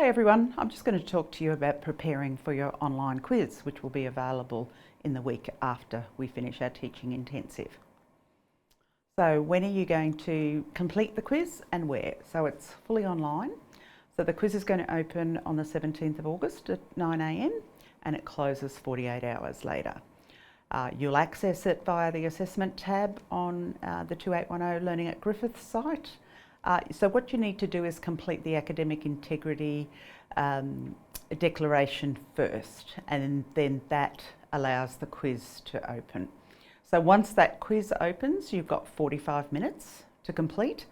Hi everyone, I'm just going to talk to you about preparing for your online quiz, which will be available in the week after we finish our teaching intensive. So when are you going to complete the quiz and where? So it's fully online. So the quiz is going to open on the 17th of August at 9 AM and it closes 48 hours later. You'll access it via the assessment tab on the 2810 Learning at Griffith site. So what you need to do is complete the academic integrity declaration first, and then that allows the quiz to open. So once that quiz opens, you've got 45 minutes to complete,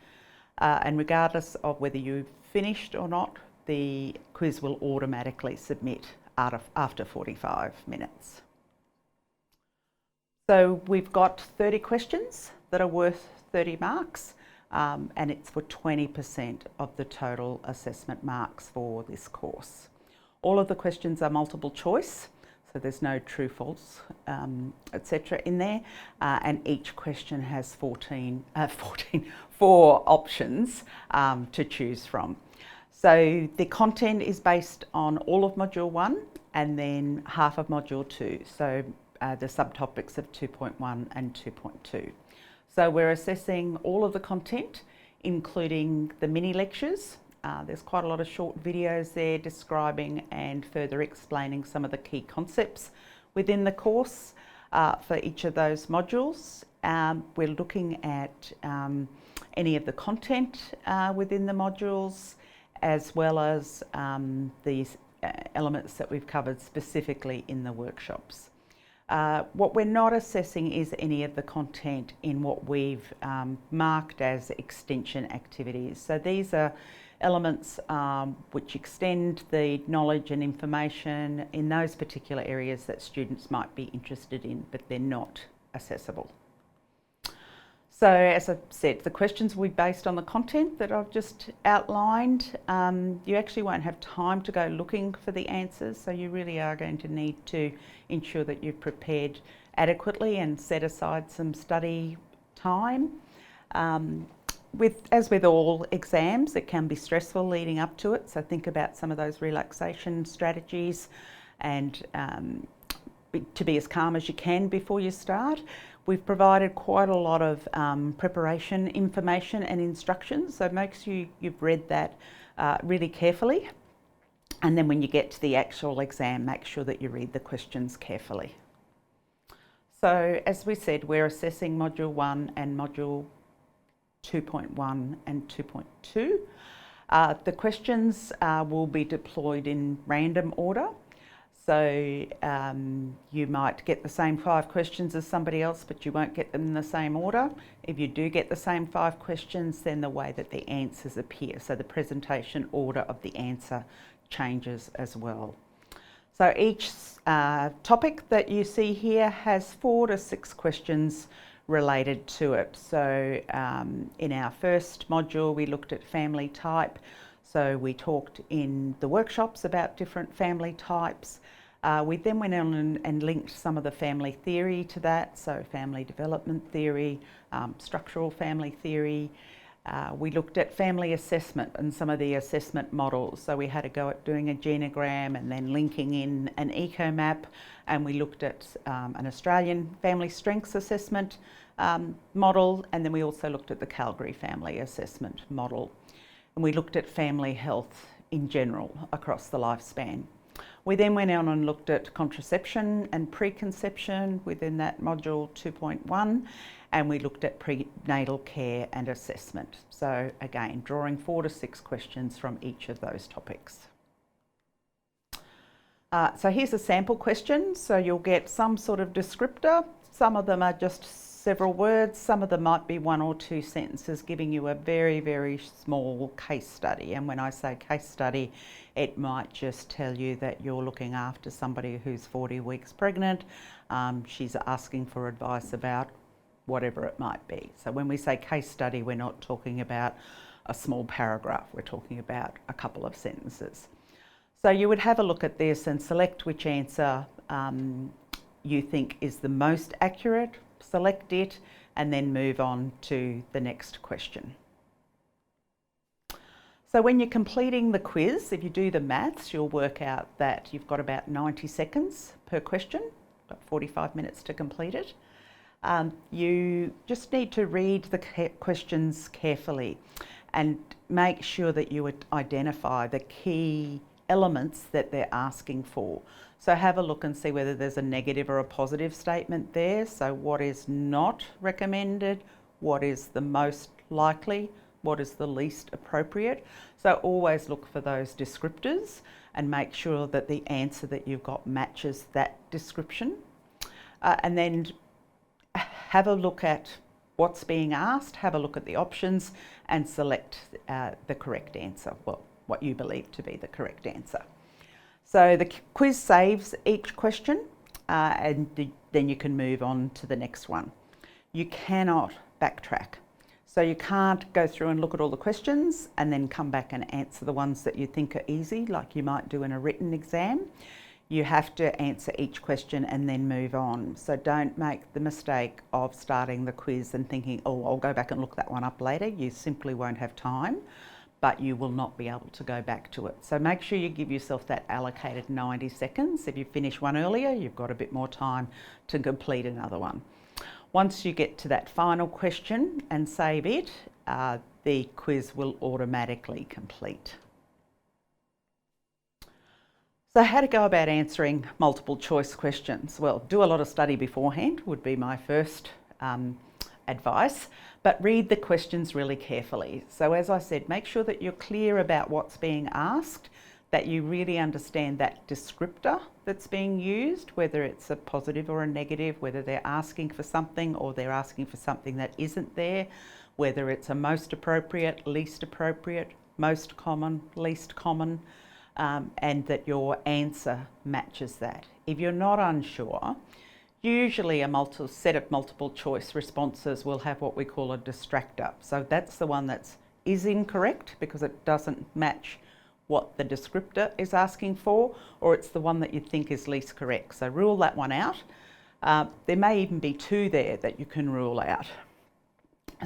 and regardless of whether you've finished or not, the quiz will automatically submit after 45 minutes. So we've got 30 questions that are worth 30 marks. And it's for 20% of the total assessment marks for this course. All of the questions are multiple choice, so there's no true, false, etc. in there, and each question has 4 options to choose from. So the content is based on all of Module 1 and then half of Module 2, so the subtopics of 2.1 and 2.2. So we're assessing all of the content, including the mini lectures. There's quite a lot of short videos there describing and further explaining some of the key concepts within the course for each of those modules. We're looking at any of the content within the modules, as well as these elements that we've covered specifically in the workshops. What we're not assessing is any of the content in what we've marked as extension activities. So these are elements which extend the knowledge and information in those particular areas that students might be interested in, but they're not accessible. So as I said, the questions will be based on the content that I've just outlined. You actually won't have time to go looking for the answers, so you really are going to need to ensure that you've prepared adequately and set aside some study time. As with all exams, it can be stressful leading up to it, so think about some of those relaxation strategies and to be as calm as you can before you start. We've provided quite a lot of preparation information and instructions, so make sure you've read that really carefully. And then when you get to the actual exam, make sure that you read the questions carefully. So as we said, we're assessing Module 1 and Module 2.1 and 2.2. The questions will be deployed in random order. So you might get the same 5 questions as somebody else, but you won't get them in the same order. If you do get the same 5 questions, then the way that the answers appear, so the presentation order of the answer changes as well. So each topic that you see here has 4 to 6 questions related to it. So in our first module, we looked at family type. So we talked in the workshops about different family types. We then went on and linked some of the family theory to that, so family development theory, structural family theory. We looked at family assessment and some of the assessment models. So we had a go at doing a genogram and then linking in an eco-map, and we looked at an Australian family strengths assessment model, and then we also looked at the Calgary family assessment model. And we looked at family health in general across the lifespan. We then went on and looked at contraception and preconception within that module 2.1, and we looked at prenatal care and assessment. So again, drawing 4 to 6 questions from each of those topics. So here's a sample question. So you'll get some sort of descriptor. Some of them are just several words, some of them might be 1 or 2 sentences giving you a very, very small case study. And when I say case study, it might just tell you that you're looking after somebody who's 40 weeks pregnant. She's asking for advice about whatever it might be. So when we say case study, we're not talking about a small paragraph, we're talking about a couple of sentences. So you would have a look at this and select which answer you think is the most accurate, select it, and then move on to the next question. So when you're completing the quiz, if you do the maths, you'll work out that you've got about 90 seconds per question, about 45 minutes to complete it. You just need to read the questions carefully and make sure that you identify the key elements that they're asking for. So have a look and see whether there's a negative or a positive statement there. So what is not recommended, what is the most likely, what is the least appropriate. So always look for those descriptors and make sure that the answer that you've got matches that description. And then have a look at what's being asked, have a look at the options and select the correct answer, well, what you believe to be the correct answer. So the quiz saves each question and then you can move on to the next one. You cannot backtrack. So you can't go through and look at all the questions and then come back and answer the ones that you think are easy, like you might do in a written exam. You have to answer each question and then move on. So don't make the mistake of starting the quiz and thinking, oh, I'll go back and look that one up later. You simply won't have time, but you will not be able to go back to it. So make sure you give yourself that allocated 90 seconds. If you finish one earlier, you've got a bit more time to complete another one. Once you get to that final question and save it, the quiz will automatically complete. So how to go about answering multiple choice questions? Well, do a lot of study beforehand would be my first advice, but read the questions really carefully. So as I said, make sure that you're clear about what's being asked, that you really understand that descriptor that's being used, whether it's a positive or a negative, whether they're asking for something or they're asking for something that isn't there, whether it's a most appropriate, least appropriate, most common, least common, and that your answer matches that. If you're not unsure, usually a set of multiple choice responses will have what we call a distractor. So that's the one that is incorrect because it doesn't match what the descriptor is asking for, or it's the one that you think is least correct. So rule that one out. There may even be two there that you can rule out.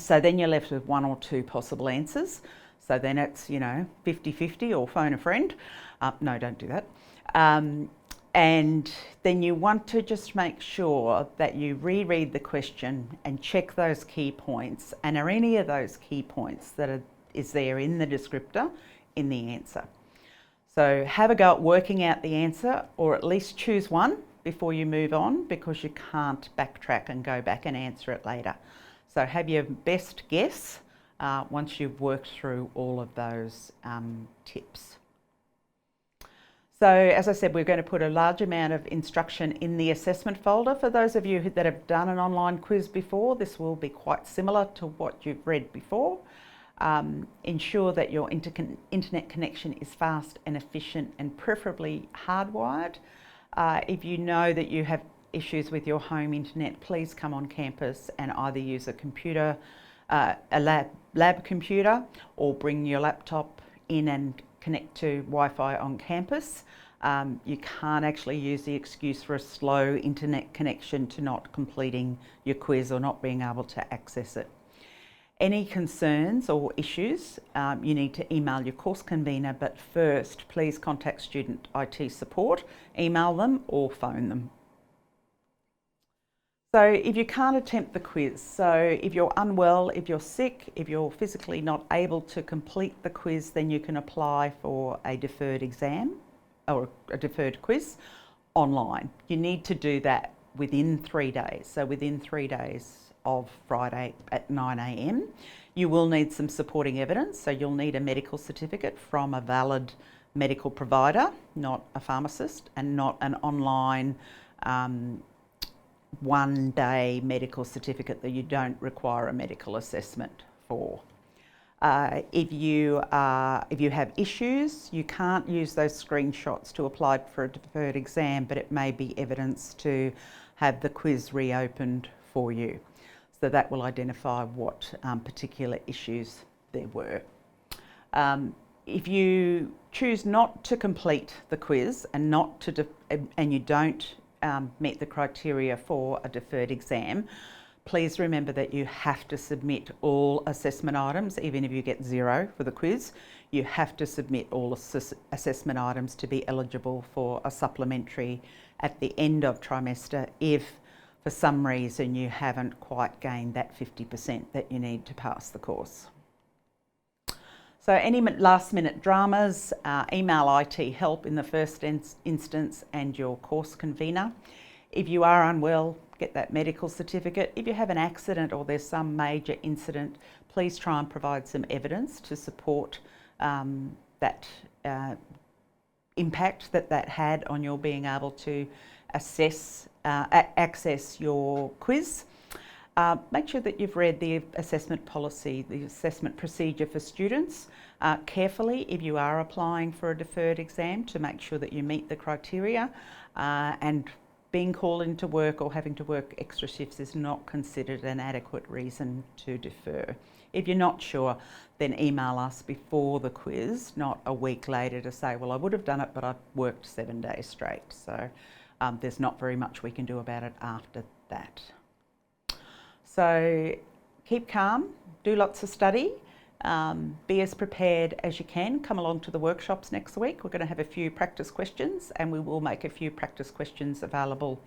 So then you're left with one or two possible answers. So then it's, 50-50 or phone a friend. No, don't do that. And then you want to just make sure that you reread the question and check those key points. And are any of those key points that is there in the descriptor in the answer? So have a go at working out the answer, or at least choose one before you move on, because you can't backtrack and go back and answer it later. So have your best guess once you've worked through all of those tips. So as I said, we're going to put a large amount of instruction in the assessment folder. For those of you that have done an online quiz before, this will be quite similar to what you've read before. Ensure that your internet connection is fast and efficient and preferably hardwired. If you know that you have issues with your home internet, please come on campus and either use a computer, a lab computer, or bring your laptop in and connect to Wi-Fi on campus. You can't actually use the excuse for a slow internet connection to not completing your quiz or not being able to access it. Any concerns or issues, you need to email your course convener, but first please contact Student IT Support, email them or phone them. So if you can't attempt the quiz, so if you're unwell, if you're sick, if you're physically not able to complete the quiz, then you can apply for a deferred exam or a deferred quiz online. You need to do that within 3 days. So within 3 days of Friday at 9 a.m. You will need some supporting evidence. So you'll need a medical certificate from a valid medical provider, not a pharmacist, and not an online one-day medical certificate that you don't require a medical assessment for. If you have issues, you can't use those screenshots to apply for a deferred exam, but it may be evidence to have the quiz reopened for you. So that will identify what particular issues there were. If you choose not to complete the quiz and you don't meet the criteria for a deferred exam, Please remember that you have to submit all assessment items, even if you get 0 for the quiz. You have to submit all assessment items to be eligible for a supplementary at the end of trimester if for some reason you haven't quite gained that 50% that you need to pass the course. So any last minute dramas, email IT help in the first instance and your course convener. If you are unwell, get that medical certificate. If you have an accident or there's some major incident, please try and provide some evidence to support that impact that had on your being able to access your quiz. Make sure that you've read the assessment policy, the assessment procedure for students carefully if you are applying for a deferred exam, to make sure that you meet the criteria, and being called into work or having to work extra shifts is not considered an adequate reason to defer. If you're not sure, then email us before the quiz, not a week later, to say, well, I would have done it, but I've worked 7 days straight. So there's not very much we can do about it after that. So keep calm, do lots of study, be as prepared as you can. Come along to the workshops next week. We're going to have a few practice questions, and we will make a few practice questions available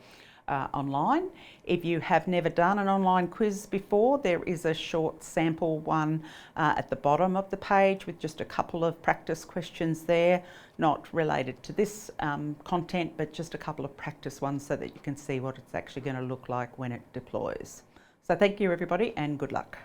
online. If you have never done an online quiz before, there is a short sample one at the bottom of the page with just a couple of practice questions there, not related to this content, but just a couple of practice ones so that you can see what it's actually going to look like when it deploys. So thank you everybody, and good luck.